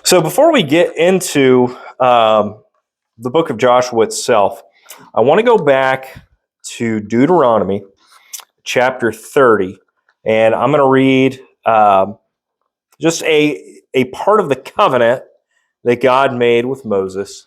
So before we get into the book of Joshua itself, I want to go back to Deuteronomy chapter 30, and I'm going to read just a part of the covenant that God made with Moses.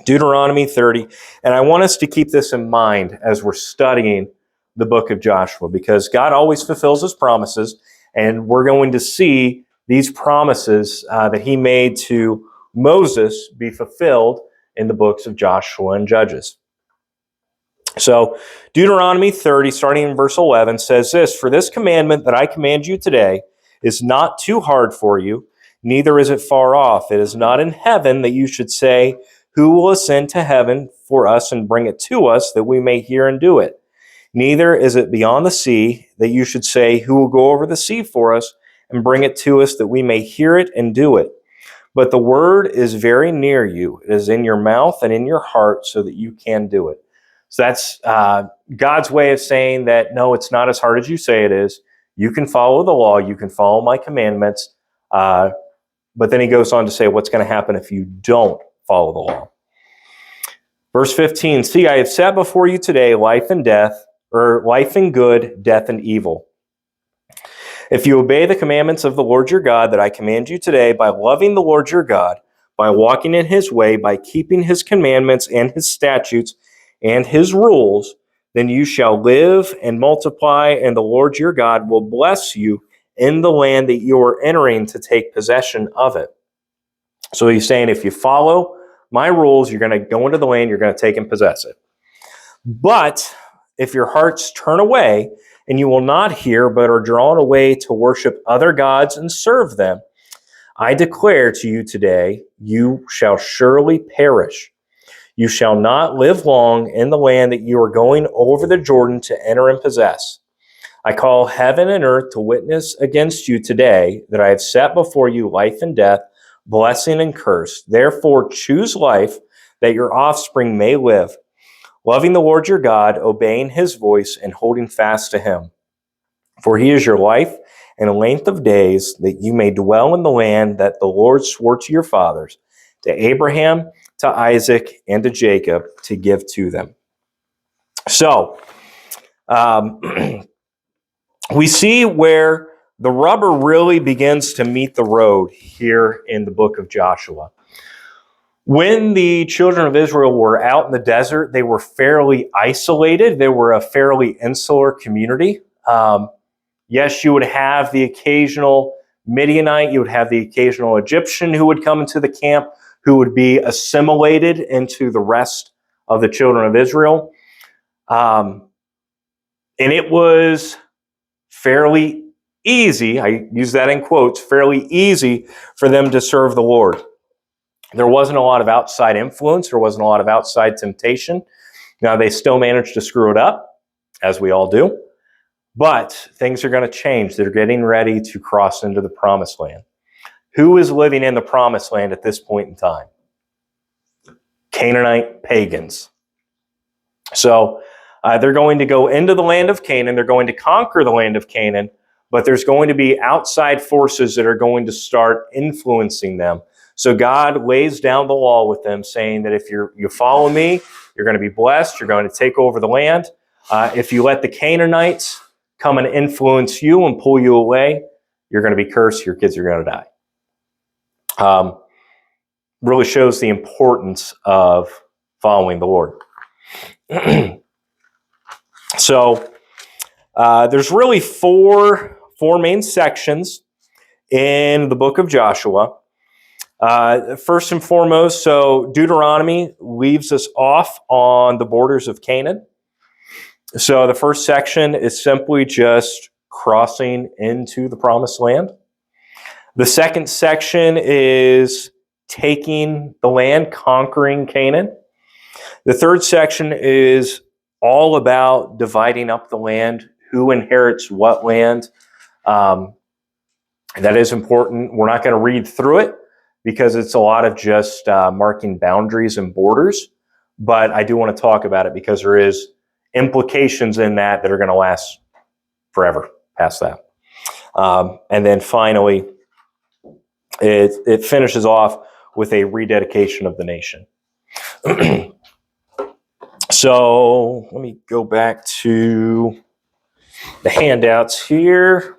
Deuteronomy 30, and I want us to keep this in mind as we're studying the book of Joshua, because God always fulfills his promises, and we're going to see these promises that he made to Moses be fulfilled in the books of Joshua and Judges. So Deuteronomy 30, starting in verse 11, says this: "For this commandment that I command you today is not too hard for you, neither is it far off. It is not in heaven that you should say, 'Who will ascend to heaven for us and bring it to us, that we may hear and do it?' Neither is it beyond the sea that you should say, 'Who will go over the sea for us and bring it to us, that we may hear it and do it?' But the word is very near you. It is in your mouth and in your heart, so that you can do it." So that's God's way of saying that, no, it's not as hard as you say it is. You can follow the law. You can follow my commandments. But then he goes on to say what's going to happen if you don't follow the law. Verse 15, "See, I have set before you today life and death, or life and good, death and evil. If you obey the commandments of the Lord your God that I command you today, by loving the Lord your God, by walking in his way, by keeping his commandments and his statutes and his rules, then you shall live and multiply, and the Lord your God will bless you in the land that you are entering to take possession of it." So he's saying, if you follow my rules, you're going to go into the land, you're going to take and possess it. But if your hearts turn away, and you will not hear, but are drawn away to worship other gods and serve them, I declare to you today, you shall surely perish. You shall not live long in the land that you are going over the Jordan to enter and possess. I call heaven and earth to witness against you today that I have set before you life and death, blessing and curse. Therefore choose life, that your offspring may live, loving the Lord your God, obeying his voice, and holding fast to him. For he is your life and a length of days, that you may dwell in the land that the Lord swore to your fathers, to Abraham, to Isaac, and to Jacob, to give to them." So, we see where the rubber really begins to meet the road here in the book of Joshua. When the children of Israel were out in the desert, they were fairly isolated. They were a fairly insular community. Yes, you would have the occasional Midianite, you would have the occasional Egyptian who would come into the camp, who would be assimilated into the rest of the children of Israel. And it was fairly easy, I use that in quotes, fairly easy for them to serve the Lord. There wasn't a lot of outside influence. There wasn't a lot of outside temptation. Now, they still managed to screw it up, as we all do. But things are going to change. They're getting ready to cross into the promised land. Who is living in the promised land at this point in time? Canaanite pagans. So they're going to go into the land of Canaan. They're going to conquer the land of Canaan. But there's going to be outside forces that are going to start influencing them. So God lays down the law with them, saying that if you follow me, you're going to be blessed. You're going to take over the land. If you let the Canaanites come and influence you and pull you away, you're going to be cursed. Your kids are going to die. Really shows the importance of following the Lord. So there's really four main sections in the book of Joshua. First and foremost, so Deuteronomy leaves us off on the borders of Canaan. So the first section is simply just crossing into the promised land. The second section is taking the land, conquering Canaan. The third section is all about dividing up the land, who inherits what land. That is important. We're not going to read through it because it's a lot of just marking boundaries and borders. But I do want to talk about it because there is implications in that are going to last forever past that. And then finally, it finishes off with a rededication of the nation. So let me go back to the handouts here.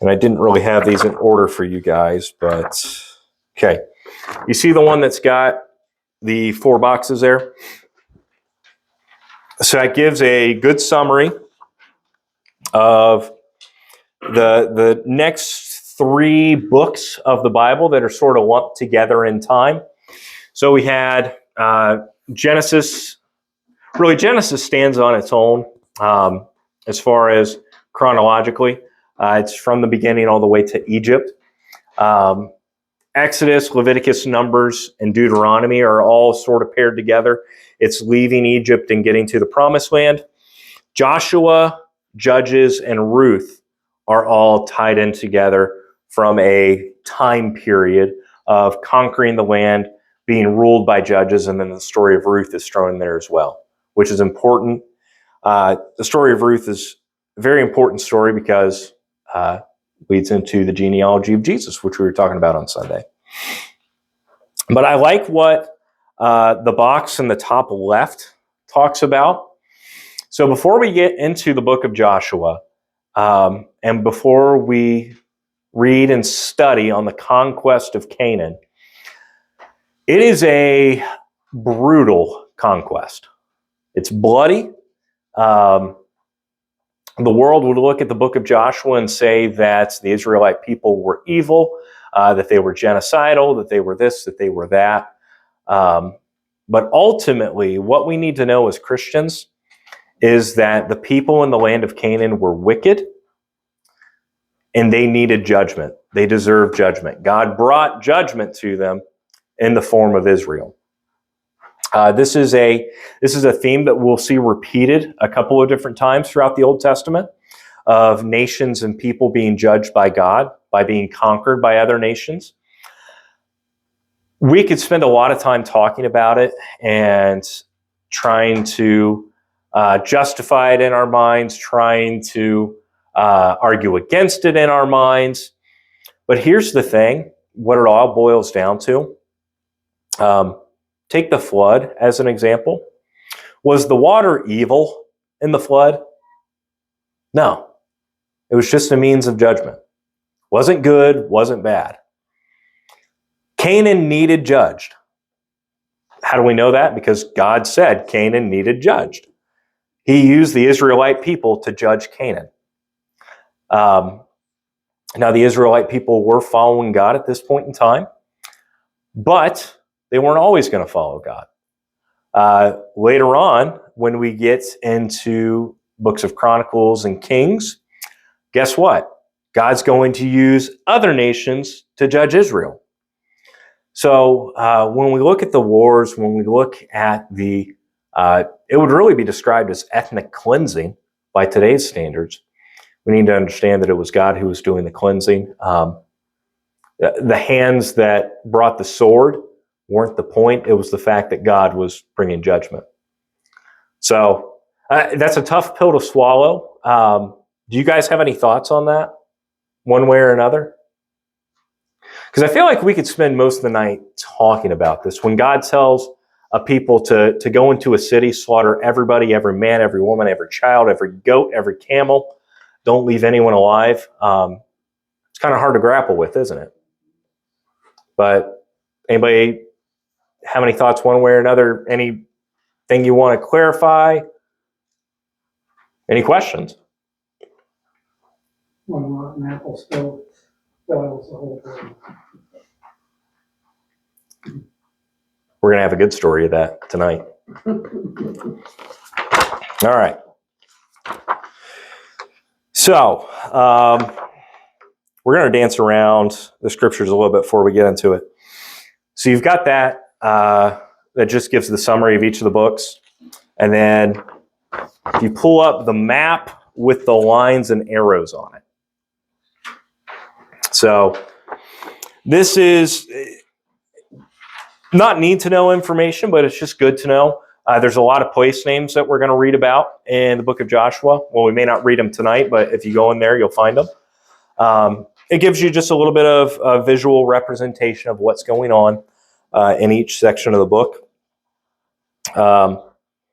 And I didn't really have these in order for you guys, but okay. You see the one that's got the 4 boxes there? So that gives a good summary of the next 3 books of the Bible that are sort of lumped together in time. So we had Genesis. Really, Genesis stands on its own as far as chronologically. It's from the beginning all the way to Egypt. Exodus, Leviticus, Numbers, and Deuteronomy are all sort of paired together. It's leaving Egypt and getting to the Promised Land. Joshua, Judges, and Ruth are all tied in together from a time period of conquering the land, being ruled by judges, and then the story of Ruth is thrown in there as well, which is important. The story of Ruth is a very important story because leads into the genealogy of Jesus, which we were talking about on Sunday. But I like what the box in the top left talks about. So before we get into the book of Joshua, and before we read and study on the conquest of Canaan, it is a brutal conquest. It's bloody. The world would look at the book of Joshua and say that the Israelite people were evil, that they were genocidal, that they were this, that they were that. But ultimately, what we need to know as Christians is that the people in the land of Canaan were wicked, and they needed judgment. They deserved judgment. God brought judgment to them in the form of Israel. This is a theme that we'll see repeated a couple of different times throughout the Old Testament, of nations and people being judged by God, by being conquered by other nations. We could spend a lot of time talking about it and trying to justify it in our minds, trying to argue against it in our minds. But here's the thing, what it all boils down to. Take the flood as an example. Was the water evil in the flood? No. It was just a means of judgment. Wasn't good, wasn't bad. Canaan needed judged. How do we know that? Because God said Canaan needed judged. He used the Israelite people to judge Canaan. Now, the Israelite people were following God at this point in time, but they weren't always going to follow God. Later on, when we get into books of Chronicles and Kings, guess what? God's going to use other nations to judge Israel. So when we look at the wars, when we look at it would really be described as ethnic cleansing by today's standards. We need to understand that it was God who was doing the cleansing. The hands that brought the sword weren't the point. It was the fact that God was bringing judgment. So that's a tough pill to swallow. Do you guys have any thoughts on that, one way or another? Because I feel like we could spend most of the night talking about this. When God tells a people to go into a city, slaughter everybody, every man, every woman, every child, every goat, every camel, don't leave anyone alive. It's kind of hard to grapple with, isn't it? But anybody have any thoughts one way or another? Anything you want to clarify? Any questions? One rotten apple still boils the whole thing. We're going to have a good story of that tonight. All right. So, we're going to dance around the scriptures a little bit before we get into it. So you've got that. That just gives the summary of each of the books. And then if you pull up the map with the lines and arrows on it. So this is, not need to know information, but it's just good to know. There's a lot of place names that we're going to read about in the book of Joshua. Well, we may not read them tonight, but if you go in there, you'll find them. It gives you just a little bit of a visual representation of what's going on in each section of the book. I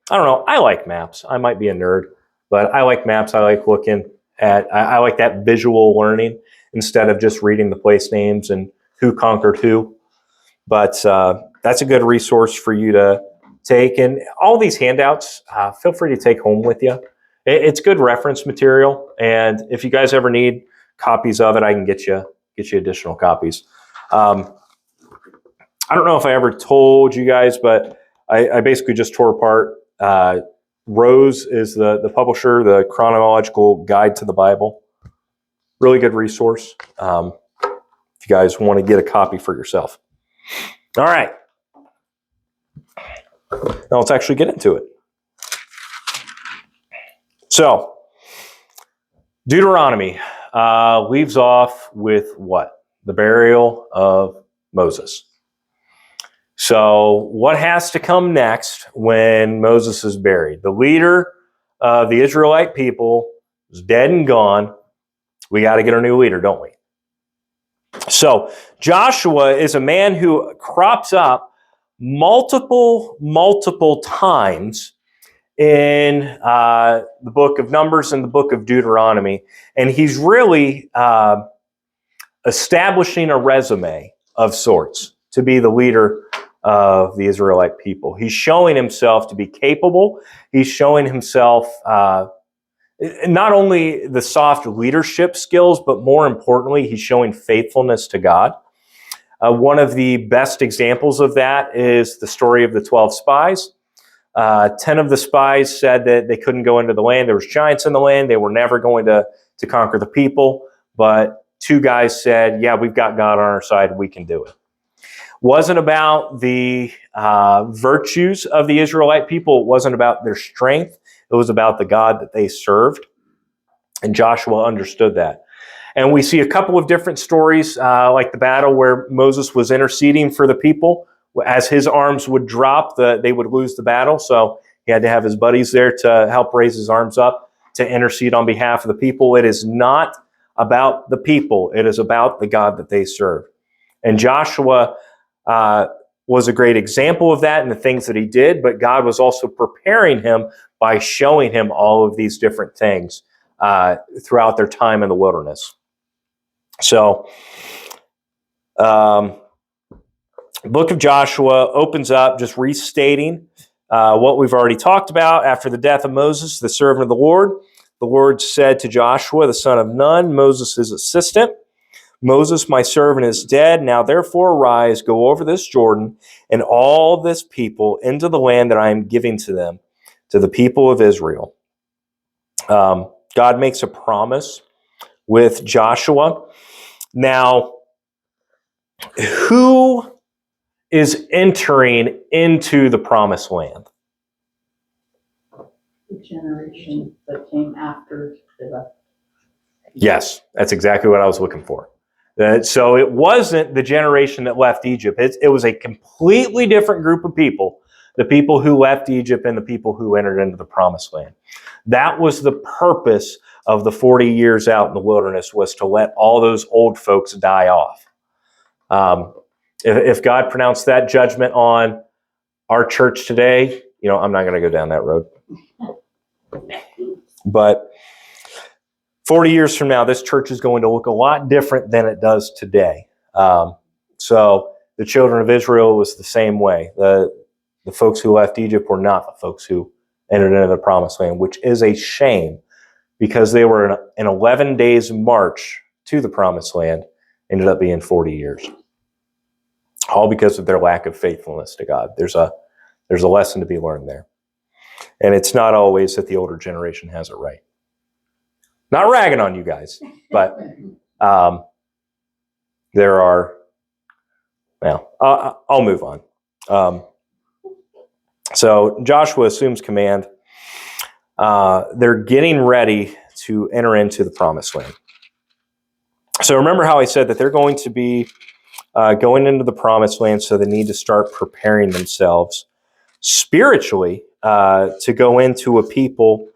don't know. I like maps. I might be a nerd, but I like maps. I like looking at, I like that visual learning instead of just reading the place names and who conquered who. But that's a good resource for you to take. And all these handouts, feel free to take home with you. It's good reference material. And if you guys ever need copies of it, I can get you additional copies. I don't know if I ever told you guys, but I basically just tore apart. Rose is the publisher, the Chronological Guide to the Bible. Really good resource if you guys want to get a copy for yourself. All right. Now let's actually get into it. So, Deuteronomy leaves off with what? The burial of Moses. So, what has to come next when Moses is buried? The leader of the Israelite people is dead and gone. We got to get a new leader, don't we? So, Joshua is a man who crops up multiple times in the book of Numbers and the book of Deuteronomy. And he's really establishing a resume of sorts to be the leader of the Israelite people. He's showing himself to be capable. He's showing himself not only the soft leadership skills, but more importantly, he's showing faithfulness to God. One of the best examples of that is the story of the 12 spies. 10 of the spies said that they couldn't go into the land. There was giants in the land. They were never going to conquer the people. But 2 guys said, yeah, we've got God on our side. We can do it. Wasn't about the virtues of the Israelite people. It wasn't about their strength. It was about the God that they served. And Joshua understood that. And we see a couple of different stories, like the battle where Moses was interceding for the people. As his arms would drop, they would lose the battle. So he had to have his buddies there to help raise his arms up to intercede on behalf of the people. It is not about the people. It is about the God that they serve. And Joshua was a great example of that and the things that he did, but God was also preparing him by showing him all of these different things throughout their time in the wilderness. So, book of Joshua opens up just restating what we've already talked about. After the death of Moses, the servant of the Lord said to Joshua, the son of Nun, Moses' assistant, Moses, my servant, is dead. Now therefore arise, go over this Jordan and all this people into the land that I am giving to them, to the people of Israel. God makes a promise with Joshua. Now, who is entering into the promised land? The generation that came after they left. Yes, that's exactly what I was looking for. So it wasn't the generation that left Egypt. It was a completely different group of people, the people who left Egypt and the people who entered into the promised land. That was the purpose of the 40 years out in the wilderness, was to let all those old folks die off. If God pronounced that judgment on our church today, I'm not going to go down that road. But 40 years from now, this church is going to look a lot different than it does today. So the children of Israel was the same way. The folks who left Egypt were not the folks who entered into the promised land, which is a shame because they were an 11 days march to the promised land, ended up being 40 years. All because of their lack of faithfulness to God. There's a lesson to be learned there. And it's not always that the older generation has it right. Not ragging on you guys, but there are, I'll move on. So Joshua assumes command. They're getting ready to enter into the promised land. So remember how I said that they're going to be going into the promised land, so they need to start preparing themselves spiritually to go into a people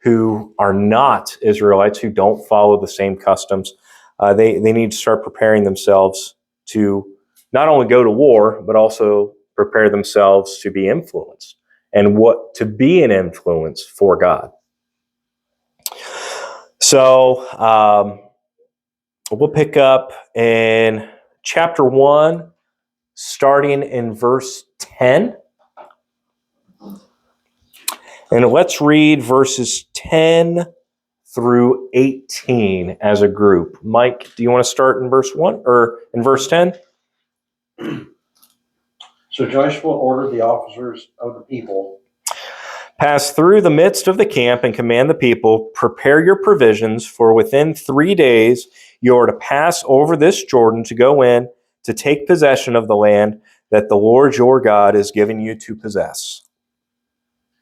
who are not Israelites, who don't follow the same customs. They need to start preparing themselves to not only go to war, but also prepare themselves to be influenced and to be an influence for God. So we'll pick up in chapter 1, starting in verse 10. And let's read verses 10 through 18 as a group. Mike, do you want to start in verse 1 or in verse 10? So Joshua ordered the officers of the people, Pass through the midst of the camp and command the people, prepare your provisions, for within 3 days you are to pass over this Jordan to go in to take possession of the land that the Lord your God is giving you to possess.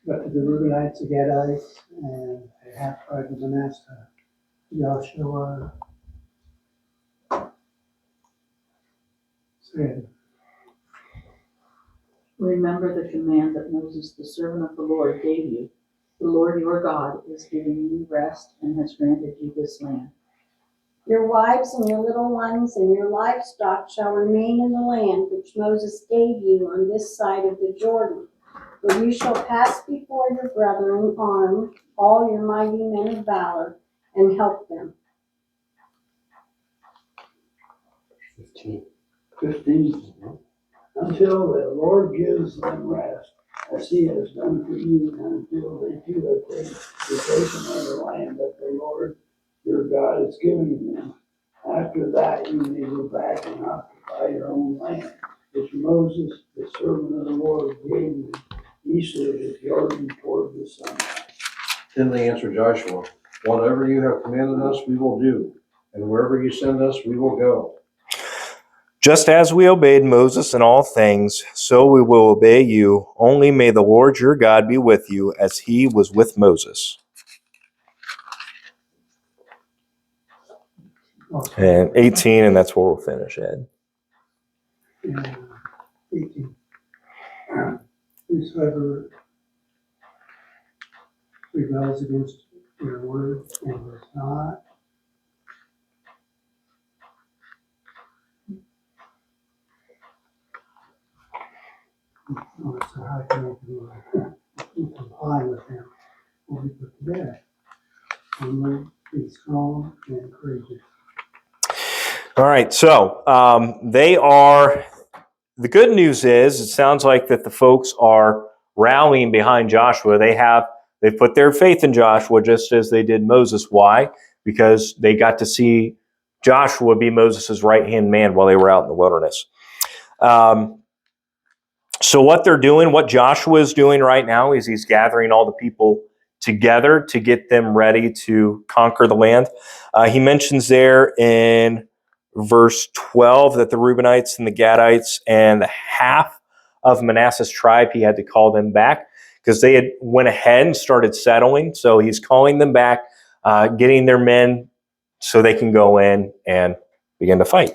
But to the Reubenites, the Gadites, and the half tribe of Manasseh, Joshua said, Remember the command that Moses, the servant of the Lord, gave you. The Lord your God is giving you rest and has granted you this land. Your wives and your little ones and your livestock shall remain in the land which Moses gave you on this side of the Jordan. For you shall pass before your brethren armed, all your mighty men of valor, and help them. 15. Until the Lord gives them rest, as he has done for you, and until they too have taken possession of the land that the Lord your God is giving them. After that you may go back and occupy your own land, which Moses, the servant of the Lord, gave you eastward of Jordan toward the sunrise. Then they answered Joshua, whatever you have commanded us, we will do, and wherever you send us, we will go. Just as we obeyed Moses in all things, so we will obey you. Only may the Lord your God be with you as he was with Moses. And 18, and that's where we'll finish, Ed. 18. Whosoever rebels against your word and does not so how can you comply with them will be put to death. Only be strong and courageous. All right, so the good news is, it sounds like that the folks are rallying behind Joshua. They've put their faith in Joshua just as they did Moses. Why? Because they got to see Joshua be Moses' right-hand man while they were out in the wilderness. So what they're doing, what Joshua is doing right now, is he's gathering all the people together to get them ready to conquer the land. He mentions there in verse 12 that the Reubenites and the Gadites and the half of Manasseh's tribe, he had to call them back because they had went ahead and started settling. So he's calling them back, getting their men so they can go in and begin to fight.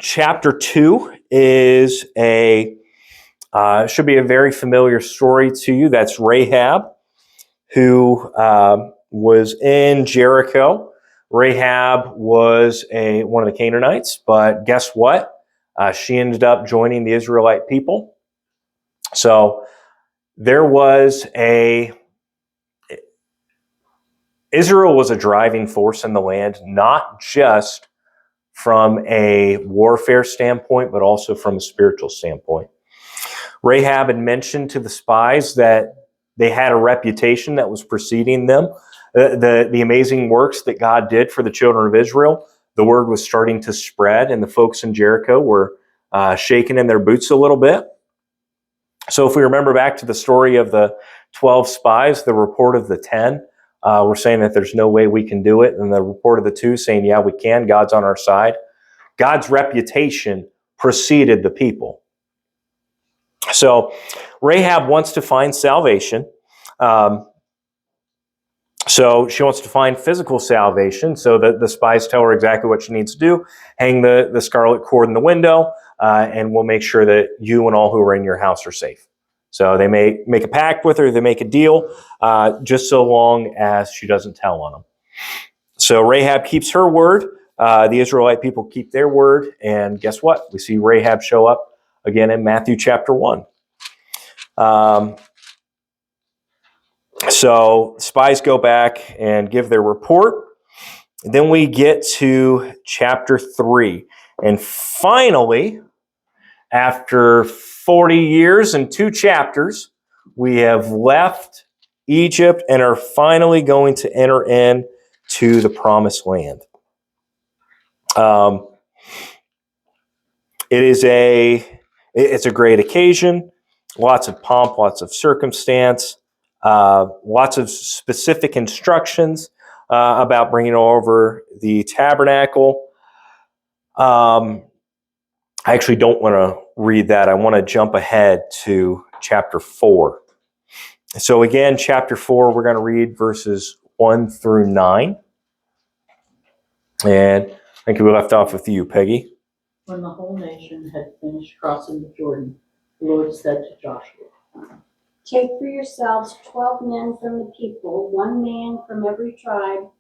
Chapter 2 is should be a very familiar story to you. That's Rahab, who was in Jericho. Rahab was one of the Canaanites, but guess what? She ended up joining the Israelite people. So there was Israel was a driving force in the land, not just from a warfare standpoint, but also from a spiritual standpoint. Rahab had mentioned to the spies that they had a reputation that was preceding them. The amazing works that God did for the children of Israel, the word was starting to spread, and the folks in Jericho were shaking in their boots a little bit. So if we remember back to the story of the 12 spies, the report of the 10, we're saying that there's no way we can do it. And the report of the 2 saying, yeah, we can. God's on our side. God's reputation preceded the people. So Rahab wants to find salvation. So she wants to find physical salvation. So the spies tell her exactly what she needs to do. Hang the scarlet cord in the window, and we'll make sure that you and all who are in your house are safe. So they may make a pact with her. They make a deal, just so long as she doesn't tell on them. So Rahab keeps her word. The Israelite people keep their word. And guess what? We see Rahab show up again in Matthew chapter 1. So spies go back and give their report. Then we get to chapter 3. And finally, after 40 years and 2 chapters, we have left Egypt and are finally going to enter into the promised land. It's a great occasion, lots of pomp, lots of circumstance, lots of specific instructions about bringing over the tabernacle. I actually don't want to read that. I want to jump ahead to chapter 4. So again, chapter 4, we're going to read verses 1 through 9. And I think we left off with you, Peggy. When the whole nation had finished crossing the Jordan, the Lord said to Joshua, Take for yourselves 12 men from the people, 1 man from every tribe.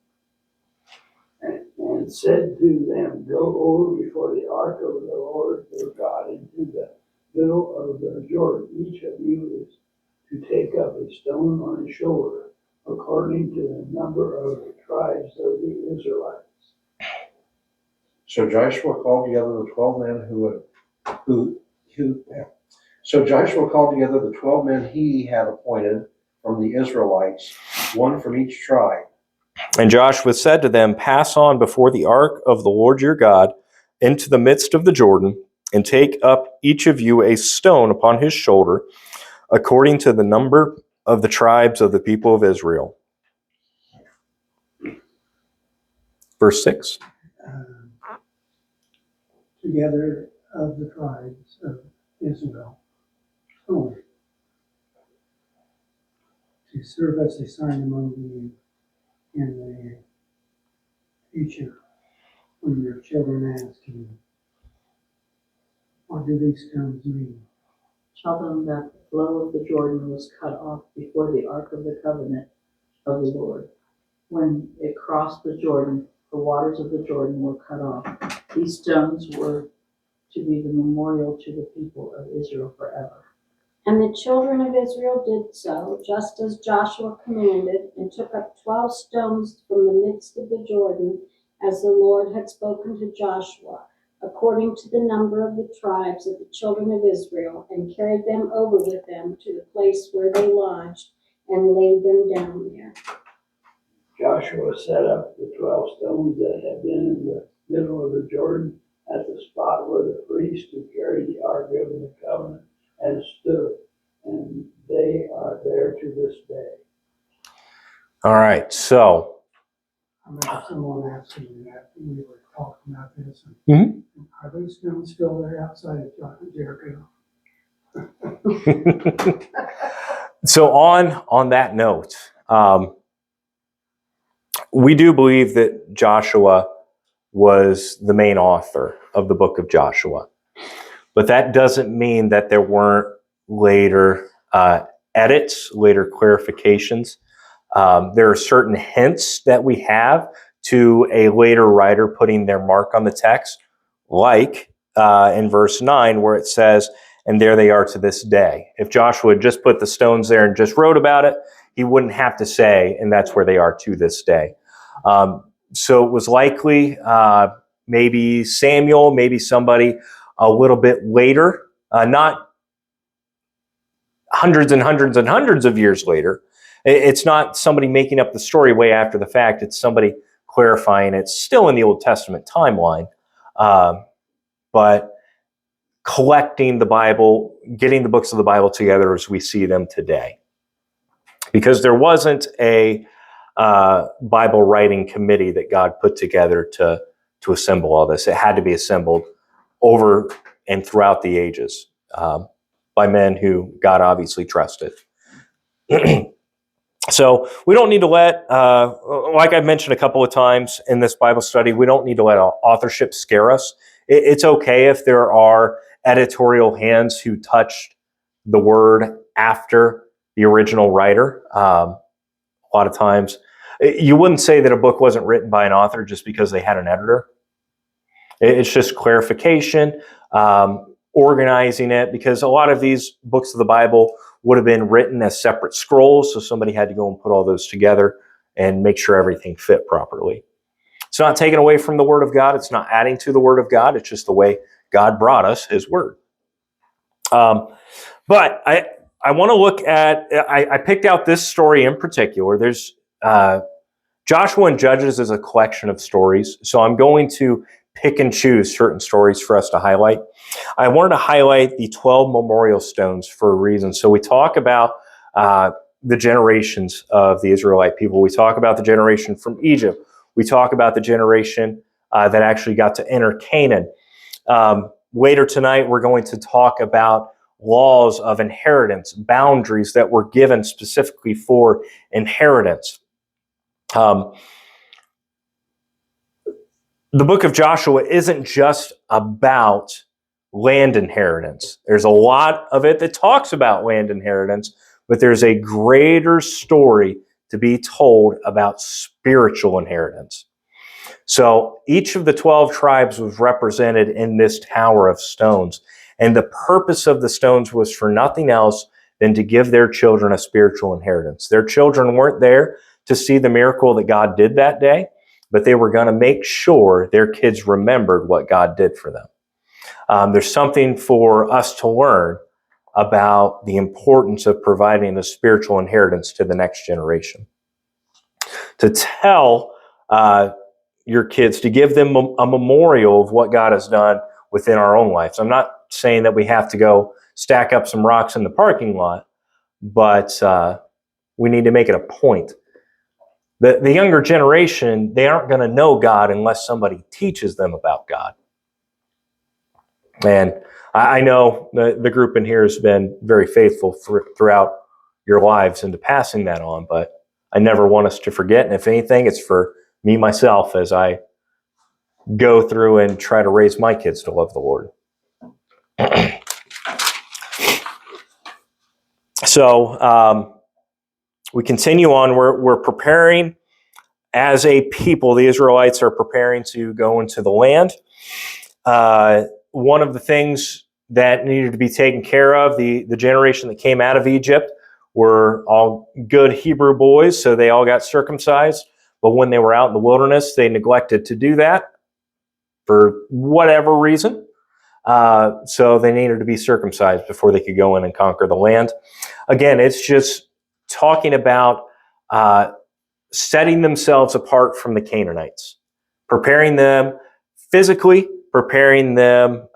And said to them, go over before the ark of the Lord your God into the middle of the Jordan. Each of you is to take up a stone on his shoulder, according to the number of the tribes of the Israelites. So Joshua called together the 12 men he had appointed from the Israelites, 1 from each tribe. And Joshua said to them, pass on before the ark of the Lord your God into the midst of the Jordan, and take up each of you a stone upon his shoulder, according to the number of the tribes of the people of Israel. Verse 6. Together of the tribes of Israel, only to serve as a sign among you in the future when your children ask you, what do these stones mean? tell them that the flow of the Jordan was cut off before the ark of the covenant of the Lord. When it crossed the Jordan, the waters of the Jordan were cut off. These stones were to be the memorial to the people of Israel forever. And the children of Israel did so, just as Joshua commanded, and took up 12 stones from the midst of the Jordan, as the Lord had spoken to Joshua, according to the number of the tribes of the children of Israel, and carried them over with them to the place where they lodged, and laid them down there. Joshua set up the 12 stones that had been in the middle of the Jordan at the spot where the priest who carried the ark of the covenant had stood, and they are there to this day. All right, so I remember someone asking me that when we were talking about this. Mhm. Are those stones still there outside of Jericho? so on that note, we do believe that Joshua was the main author of the book of Joshua. But that doesn't mean that there weren't later edits, later clarifications. There are certain hints that we have to a later writer putting their mark on the text, like in verse 9 where it says, and there they are to this day. If Joshua had just put the stones there and just wrote about it, he wouldn't have to say, and that's where they are to this day. So it was likely maybe Samuel, maybe somebody a little bit later, not hundreds and hundreds and hundreds of years later. It's not somebody making up the story way after the fact. It's somebody clarifying it. It's still in the Old Testament timeline, but collecting the Bible, getting the books of the Bible together as we see them today. Because there wasn't a Bible writing committee that God put together to assemble all this. It had to be assembled over and throughout the ages by men who God obviously trusted. So we don't need to let, like I've mentioned a couple of times in this Bible study, we don't need to let authorship scare us. It's okay if there are editorial hands who touched the word after the original writer. A lot of times, you wouldn't say that a book wasn't written by an author just because they had an editor. It's just clarification, organizing it, because a lot of these books of the Bible would have been written as separate scrolls, so somebody had to go and put all those together and make sure everything fit properly. It's not taken away from the Word of God. It's not adding to the Word of God. It's just the way God brought us His Word. But I want to look at, I picked out this story in particular. There's Joshua and Judges is a collection of stories, so I'm going to pick and choose certain stories for us to highlight. I wanted to highlight the 12 memorial stones for a reason. So we talk about the generations of the Israelite people. We talk about the generation from Egypt. We talk about the generation that actually got to enter Canaan. Later tonight, we're going to talk about laws of inheritance, boundaries that were given specifically for inheritance. The book of Joshua isn't just about land inheritance. There's a lot of it that talks about land inheritance, but there's a greater story to be told about spiritual inheritance. So each of the 12 tribes was represented in this tower of stones. And the purpose of the stones was for nothing else than to give their children a spiritual inheritance. Their children weren't there to see the miracle that God did that day, but they were going to make sure their kids remembered what God did for them. There's something for us to learn about the importance of providing a spiritual inheritance to the next generation. To tell your kids, to give them a memorial of what God has done within our own lives. I'm not saying that we have to go stack up some rocks in the parking lot, but we need to make it a point. The younger generation, they aren't going to know God unless somebody teaches them about God. And I know the group in here has been very faithful throughout your lives into passing that on, but I never want us to forget. And if anything, it's for me, myself, as I go through and try to raise my kids to love the Lord. So we continue on. We're preparing as a people. The Israelites are preparing to go into the land. One of the things that needed to be taken care of, the generation that came out of Egypt were all good Hebrew boys, so they all got circumcised. But when they were out in the wilderness, they neglected to do that for whatever reason. So they needed to be circumcised before they could go in and conquer the land. Again, it's just talking about setting themselves apart from the Canaanites, preparing them physically, preparing them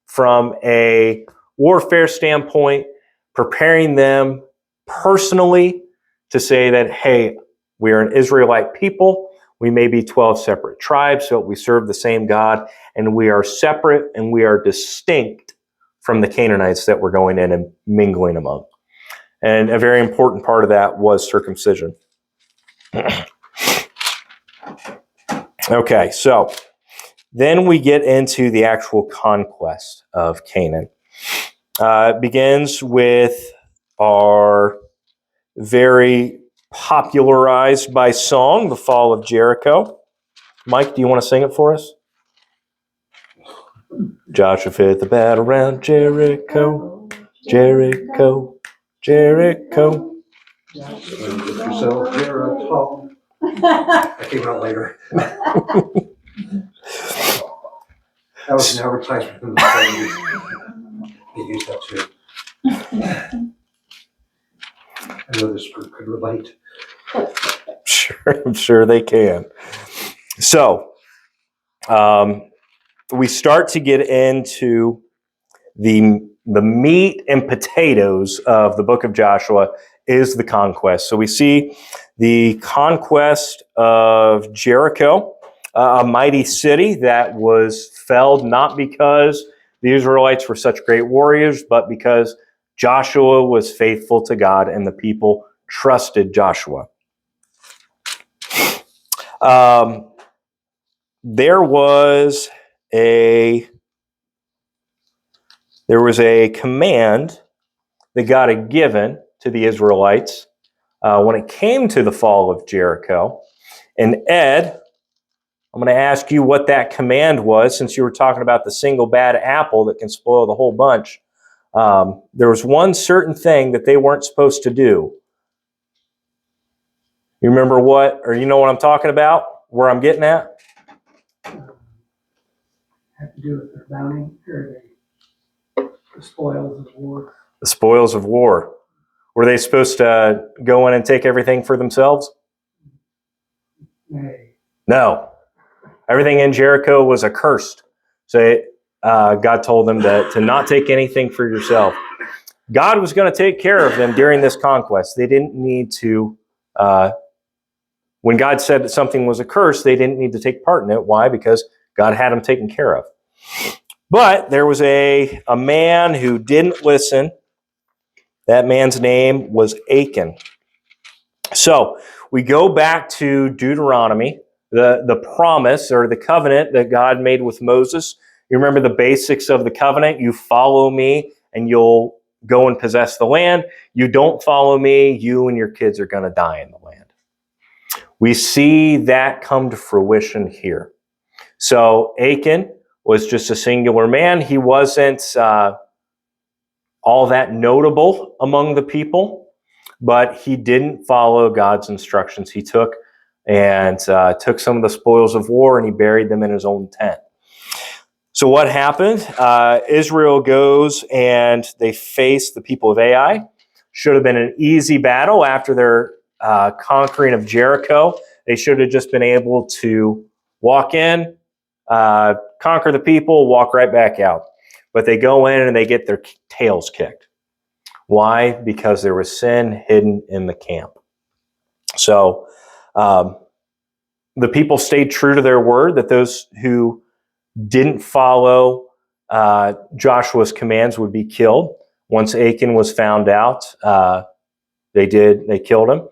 from a warfare standpoint, preparing them personally to say that, hey, we are an Israelite people. We may be 12 separate tribes, but we serve the same God, and we are separate and we are distinct from the Canaanites that we're going in and mingling among. And a very important part of that was circumcision. Okay, so then we get into the actual conquest of Canaan. It begins with our very popularized by song, The Fall of Jericho. Mike, do you want to sing it for us? Joshua fought the battle around Jericho, Jericho, Jericho. Get yourself Jericho. That came out later. That was an advertisement in the 70s. They used that too. I know this group could relate. Sure, I'm sure they can. So, we start to get into the meat and potatoes of the book of Joshua is the conquest. So we see the conquest of Jericho, a mighty city that was felled not because the Israelites were such great warriors, but because Joshua was faithful to God and the people trusted Joshua. There was a command that God had given to the Israelites when it came to the fall of Jericho. And Ed, I'm going to ask you what that command was, since you were talking about the single bad apple that can spoil the whole bunch. There was one certain thing that they weren't supposed to do. You remember what, or you know what I'm talking about, where I'm getting at? Have to do with their bounty, or the spoils of war. The spoils of war. Were they supposed to go in and take everything for themselves? Nay, No. Everything in Jericho was accursed. So God told them to not take anything for yourself. God was going to take care of them during this conquest. They didn't need to, when God said that something was a curse, they didn't need to take part in it. Why? Because God had them taken care of. But there was a man who didn't listen. That man's name was Achan. So we go back to Deuteronomy, the promise or the covenant that God made with Moses. You remember the basics of the covenant. You follow me and you'll go and possess the land. You don't follow me, you and your kids are going to die in the land. We see that come to fruition here. So Achan was just a singular man. He wasn't all that notable among the people, but he didn't follow God's instructions. He took some of the spoils of war and he buried them in his own tent. So what happened? Israel goes and they face the people of Ai. Should have been an easy battle after their conquering of Jericho. They should have just been able to walk in, conquer the people, walk right back out. But they go in and they get their tails kicked. Why? Because there was sin hidden in the camp. So the people stayed true to their word, that those who didn't follow Joshua's commands would be killed. Once Achan was found out, they killed him.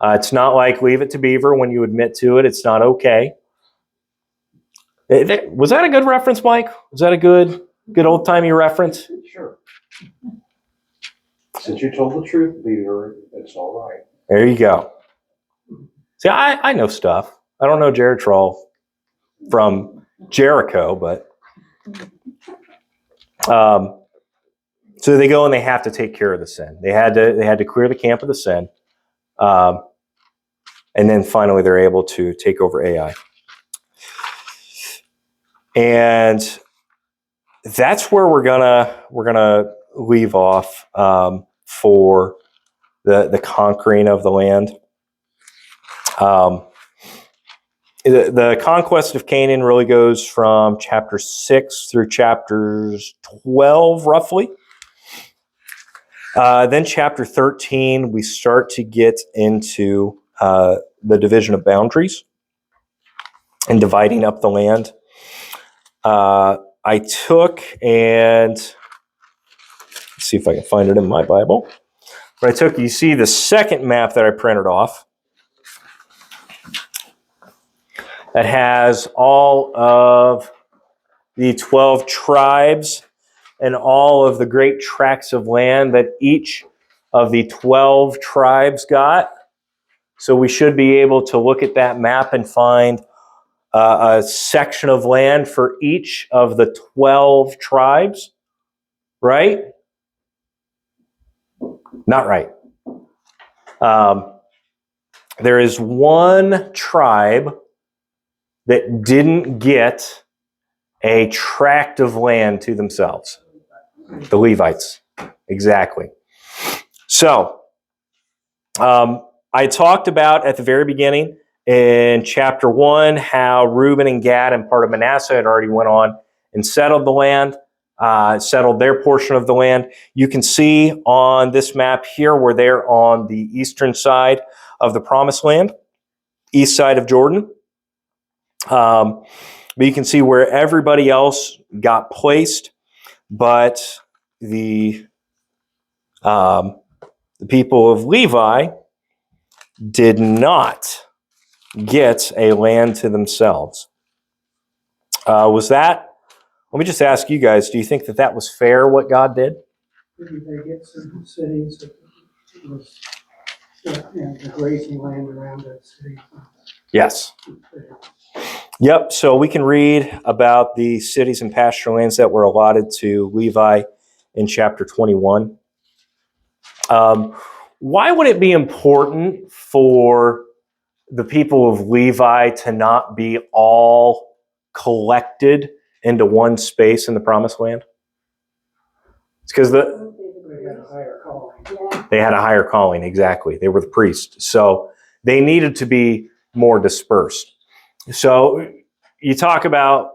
It's not like Leave It to Beaver when you admit to it. It's not okay. Was that a good reference, Mike? Was that a good old-timey reference? Sure. Since you told the truth, Beaver, it's all right. There you go. See, I know stuff. I don't know Jared Troll from Jericho, but so they go and they have to take care of the sin. They had to clear the camp of the sin, and then finally they're able to take over Ai. And that's where we're gonna leave off for the conquering of the land. The conquest of Canaan really goes from chapter 6 through chapters 12, roughly. Then chapter 13, we start to get into the division of boundaries and dividing up the land. I took and let's see if I can find it in my Bible. But you see the second map that I printed off that has all of the 12 tribes and all of the great tracts of land that each of the 12 tribes got. So we should be able to look at that map and find a section of land for each of the 12 tribes, right? Not right. There is one tribe that didn't get a tract of land to themselves. The Levites. Exactly. So, I talked about at the very beginning in chapter 1 how Reuben and Gad and part of Manasseh had already went on and settled the land, settled their portion of the land. You can see on this map here where they're on the eastern side of the Promised Land, east side of Jordan. But you can see where everybody else got placed, but the people of Levi did not get a land to themselves. Let me just ask you guys, do you think that was fair what God did? Didn't they get some cities that was, the grazing land around that city? Yes. Yep. So we can read about the cities and pasture lands that were allotted to Levi in chapter 21. Why would it be important for the people of Levi to not be all collected into one space in the promised land? It's because They had a higher calling. Yeah, they had a higher calling, exactly. They were the priests. So they needed to be more dispersed. So you talk about,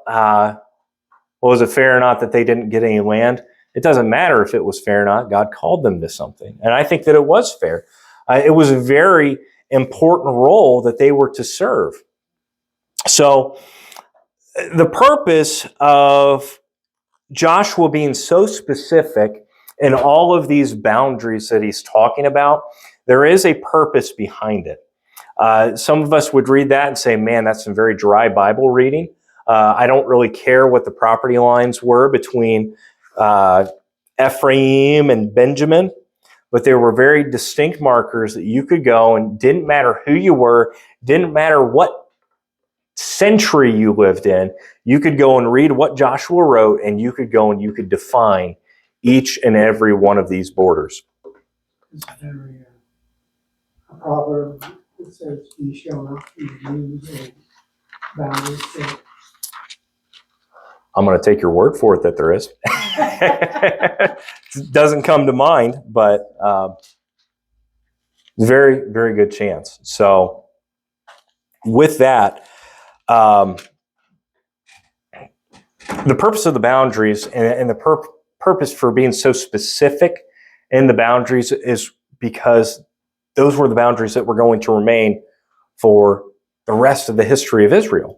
was it fair or not that they didn't get any land? It doesn't matter if it was fair or not. God called them to something. And I think that it was fair. It was a very important role that they were to serve. So the purpose of Joshua being so specific in all of these boundaries that he's talking about, there is a purpose behind it. Some of us would read that and say, man, that's some very dry Bible reading. I don't really care what the property lines were between Ephraim and Benjamin, but there were very distinct markers that you could go, and didn't matter who you were, didn't matter what century you lived in, you could go and read what Joshua wrote, and you could go and you could define each and every one of these borders. It's very, a proverb that says, "You shall not use a boundary state." I'm going to take your word for it that there is. It doesn't come to mind, but very, very good chance. So with that, the purpose of the boundaries and the purpose for being so specific in the boundaries is because those were the boundaries that were going to remain for the rest of the history of Israel.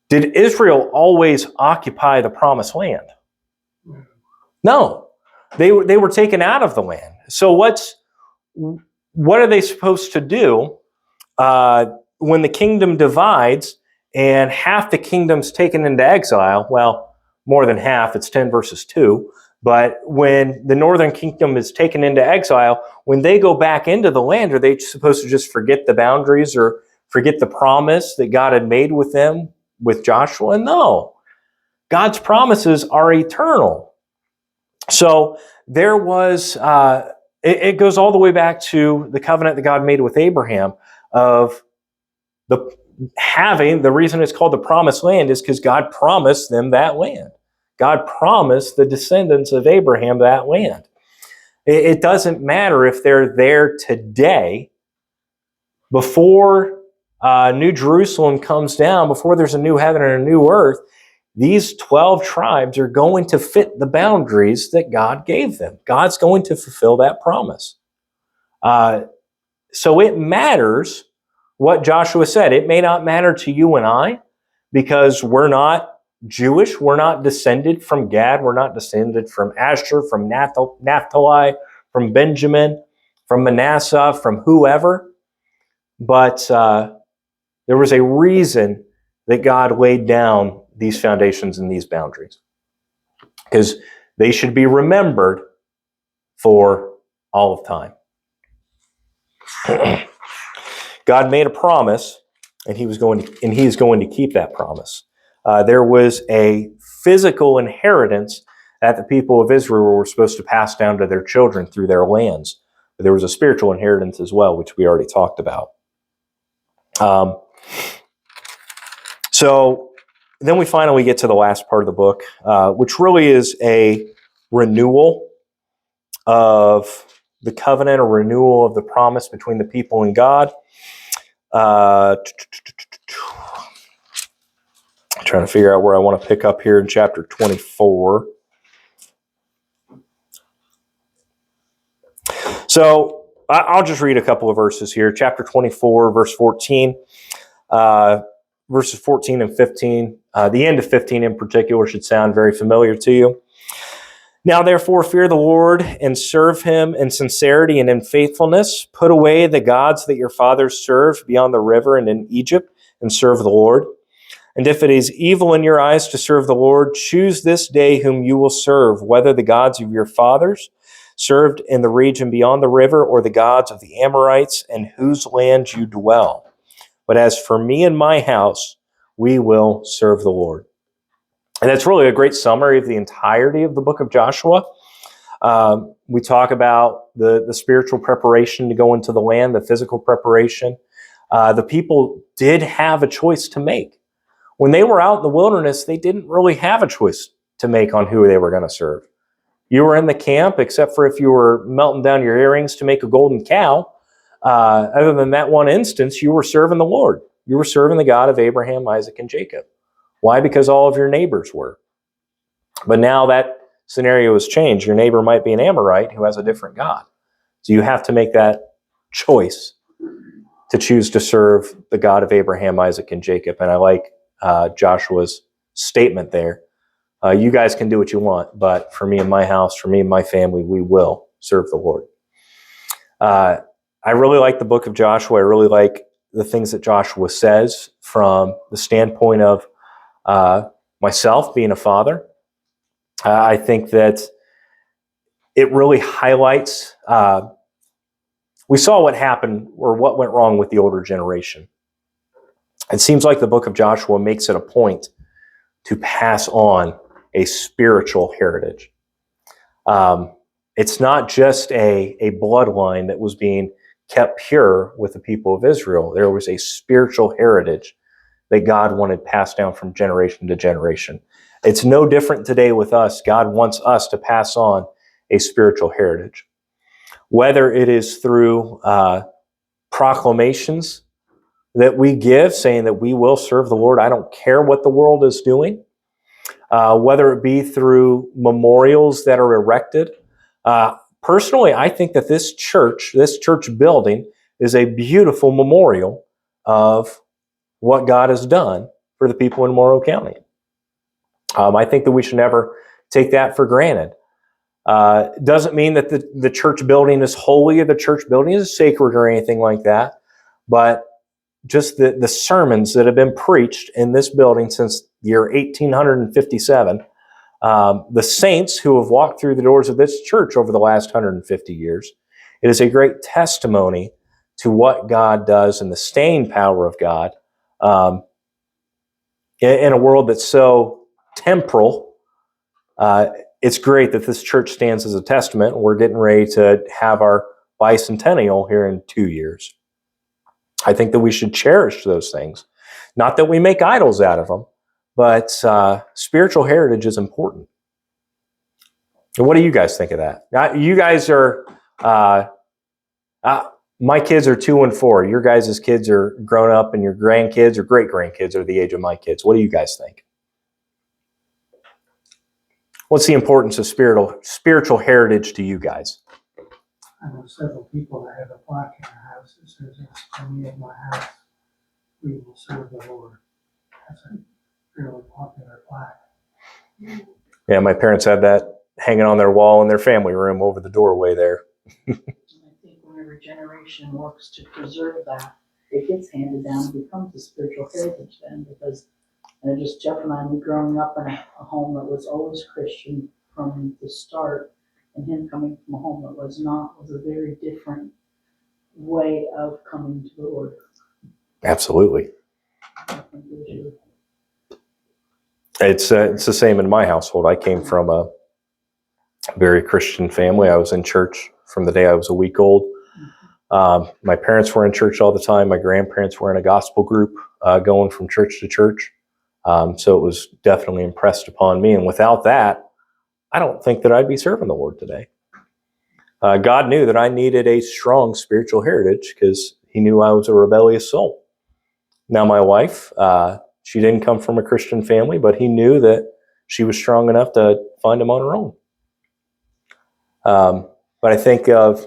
Did Israel always occupy the promised land? No. They were taken out of the land. So what are they supposed to do when the kingdom divides and half the kingdom's taken into exile? Well, more than half, it's 10 versus 2. But when the northern kingdom is taken into exile, when they go back into the land, are they supposed to just forget the boundaries or forget the promise that God had made with them, with Joshua? No. God's promises are eternal. So there was, it goes all the way back to the covenant that God made with Abraham of the reason it's called the promised land is because God promised them that land. God promised the descendants of Abraham that land. It doesn't matter if they're there today, before New Jerusalem comes down, before there's a new heaven and a new earth, these 12 tribes are going to fit the boundaries that God gave them. God's going to fulfill that promise. So it matters what Joshua said. It may not matter to you and I because we're not Jewish. We're not descended from Gad. We're not descended from Asher, from Naphtali, from Benjamin, from Manasseh, from whoever. But there was a reason that God laid down these foundations and these boundaries, because they should be remembered for all of time. God made a promise, and He is going to keep that promise. There was a physical inheritance that the people of Israel were supposed to pass down to their children through their lands. But there was a spiritual inheritance as well, which we already talked about. So then we finally get to the last part of the book, which really is a renewal of the covenant, a renewal of the promise between the people and God. Trying to figure out where I want to pick up here in chapter 24. So I'll just read a couple of verses here. Chapter 24, verse 14. Verses 14 and 15. The end of 15 in particular should sound very familiar to you. Now, therefore, fear the Lord and serve him in sincerity and in faithfulness. Put away the gods that your fathers served beyond the river and in Egypt, and serve the Lord. And if it is evil in your eyes to serve the Lord, choose this day whom you will serve, whether the gods of your fathers served in the region beyond the river, or the gods of the Amorites in whose land you dwell. But as for me and my house, we will serve the Lord. And that's really a great summary of the entirety of the book of Joshua. We talk about the spiritual preparation to go into the land, the physical preparation. The people did have a choice to make. When they were out in the wilderness, they didn't really have a choice to make on who they were going to serve. You were in the camp, except for if you were melting down your earrings to make a golden cow. Other than that one instance, you were serving the Lord. You were serving the God of Abraham, Isaac, and Jacob. Why? Because all of your neighbors were. But now that scenario has changed. Your neighbor might be an Amorite who has a different God. So you have to make that choice to choose to serve the God of Abraham, Isaac, and Jacob. And I like Joshua's statement there. You guys can do what you want, but for me and my house, for me and my family, we will serve the Lord. I really like the book of Joshua. I really like the things that Joshua says from the standpoint of myself being a father. I think that it really highlights, we saw what happened or what went wrong with the older generation. It seems like the book of Joshua makes it a point to pass on a spiritual heritage. It's not just a bloodline that was being kept pure with the people of Israel. There was a spiritual heritage that God wanted passed down from generation to generation. It's no different today with us. God wants us to pass on a spiritual heritage. Whether it is through proclamations that we give saying that we will serve the Lord, I don't care what the world is doing. Whether it be through memorials that are erected. Personally, I think that this church building is a beautiful memorial of what God has done for the people in Morrow County. I think that we should never take that for granted. Doesn't mean that the church building is holy or the church building is sacred or anything like that, but just the sermons that have been preached in this building since year 1857, the saints who have walked through the doors of this church over the last 150 years, it is a great testimony to what God does and the staying power of God in a world that's so temporal. It's great that this church stands as a testament. We're getting ready to have our bicentennial here in 2 years. I think that we should cherish those things. Not that we make idols out of them, but spiritual heritage is important. And what do you guys think of that? Now, you guys are, my kids are 2 and 4. Your guys' kids are grown up, and your grandkids or great-grandkids are the age of my kids. What do you guys think? What's the importance of spiritual heritage to you guys? I know several people that have a plaque in their house that says, "As for me and my house, we will serve the Lord." That's a fairly popular plaque. Yeah, my parents had that hanging on their wall in their family room over the doorway there. And I think whenever generation works to preserve that, it gets handed down and becomes a spiritual heritage then, because just Jeff and I, we growing up in a home that was always Christian from the start, and him coming from a home that was not, was a very different way of coming to the Lord. Absolutely. I think we should. It's the same in my household. I came from a very Christian family. I was in church from the day I was a week old. My parents were in church all the time. My grandparents were in a gospel group going from church to church. So it was definitely impressed upon me. And without that, I don't think that I'd be serving the Lord today. God knew that I needed a strong spiritual heritage because he knew I was a rebellious soul. Now my wife, she didn't come from a Christian family, but he knew that she was strong enough to find him on her own. But I think of,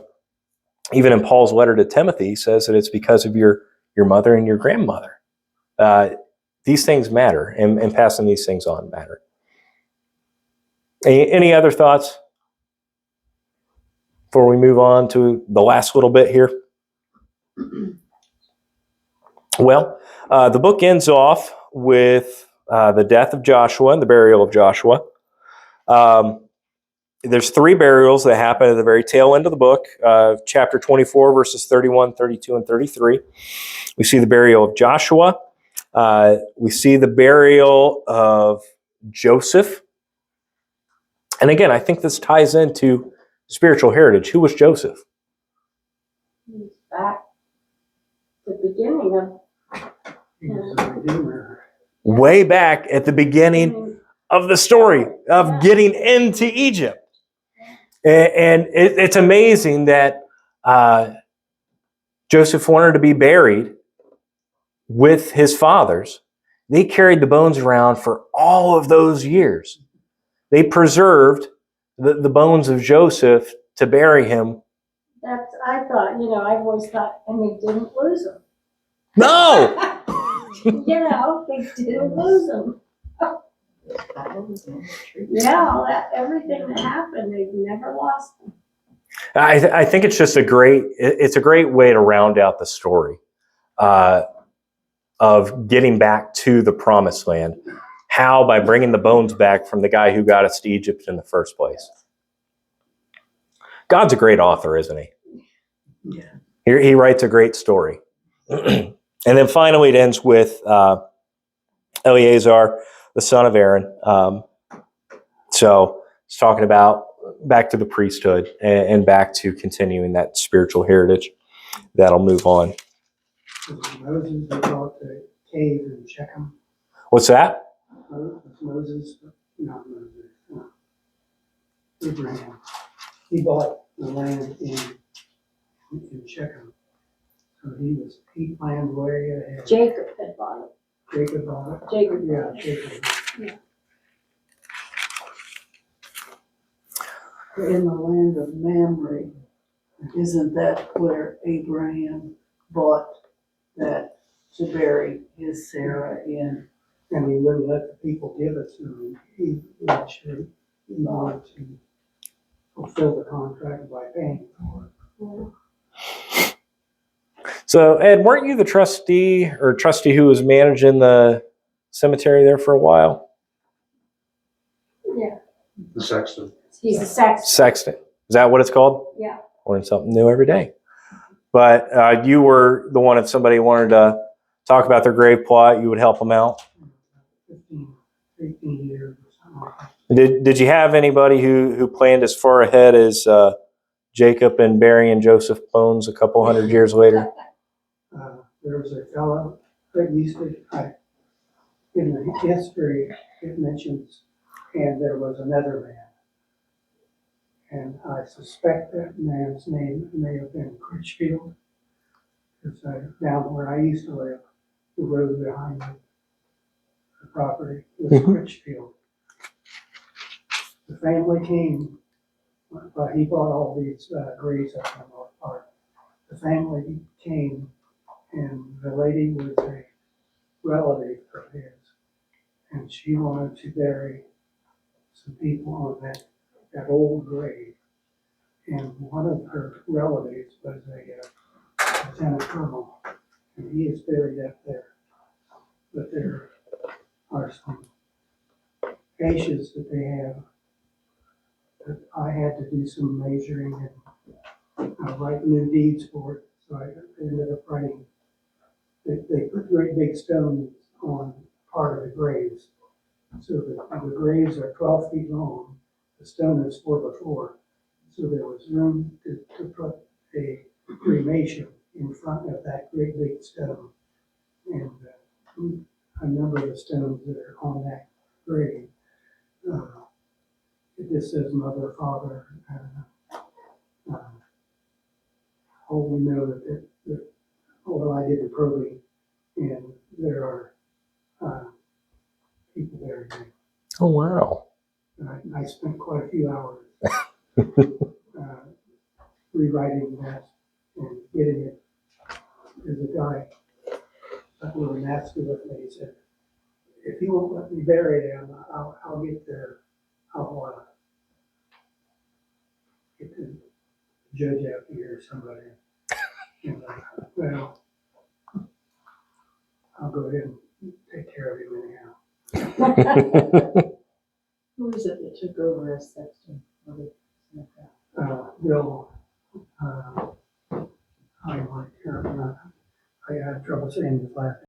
even in Paul's letter to Timothy, he says that it's because of your mother and your grandmother. These things matter, and passing these things on matter. Any other thoughts before we move on to the last little bit here? Well, the book ends off with the death of Joshua and the burial of Joshua. There's 3 burials that happen at the very tail end of the book, chapter 24, verses 31, 32, and 33. We see the burial of Joshua. We see the burial of Joseph. And again, I think this ties into spiritual heritage. Who was Joseph? Back at the beginning of He was a redeemer. Way back at the beginning of the story of getting into Egypt. And it's amazing that Joseph wanted to be buried with his fathers. They carried the bones around for all of those years. They preserved the bones of Joseph to bury him. I thought, I've always thought, and they didn't lose them. No! They didn't lose them. Yeah, everything that happened, they've never lost them. I think it's just a great way to round out the story of getting back to the promised land. How? By bringing the bones back from the guy who got us to Egypt in the first place. God's a great author, isn't he? Yeah. He writes a great story. And then finally it ends with Eleazar, the son of Aaron. So it's talking about back to the priesthood and back to continuing that spiritual heritage. That'll move on. Moses, they brought the cave in Shechem. What's that? Moses, not Moses, Abraham. He bought the land in Shechem. So he planned way ahead. Jacob had bought it. Jacob bought it. Jacob Yeah, bought it. Jacob. In the land of Mamre, isn't that where Abraham bought that to bury his Sarah in? And he wouldn't let the people give it to him. He made sure he wanted to fulfill the contract by paying for it. So, Ed, weren't you the trustee who was managing the cemetery there for a while? Yeah, The sexton. he's a sexton. Sexton. Is that what it's called? Yeah. Learn something new every day. But you were the one, if somebody wanted to talk about their grave plot, you would help them out. 18 years or something like that. Did you have anybody who planned as far ahead as Jacob and burying Joseph bones a couple hundred years later? There was a fellow that used to, in the history, it mentions, and there was another man. And I suspect that man's name may have been Critchfield. Because down where I used to live, the road behind the property was Critchfield. The family came, but he bought all these graves up in the north part. The family came, and the lady was a relative of his, and she wanted to bury some people on that old grave. And one of her relatives was a lieutenant colonel, and he is buried up there. But there are some ashes that they have that I had to do some measuring and write new deeds for it. So I ended up writing. They put great big stones on part of the graves. So the graves are 12 feet long. The stone is 4 by 4. So there was room to put a cremation in front of that great big stone. And a number of the stones that are on that grave, it just says mother, father. We know that I did the probate, and there are people there again. Oh, wow. I spent quite a few hours rewriting that and getting it. There's a guy that was nasty with me. He said, "If you won't let me bury them, I'll get there. I'll get the judge after you hear somebody. You're like, well, I'll go ahead and take care of him anyhow. Who is it that took over as sexton? Bill, I had trouble saying his last name.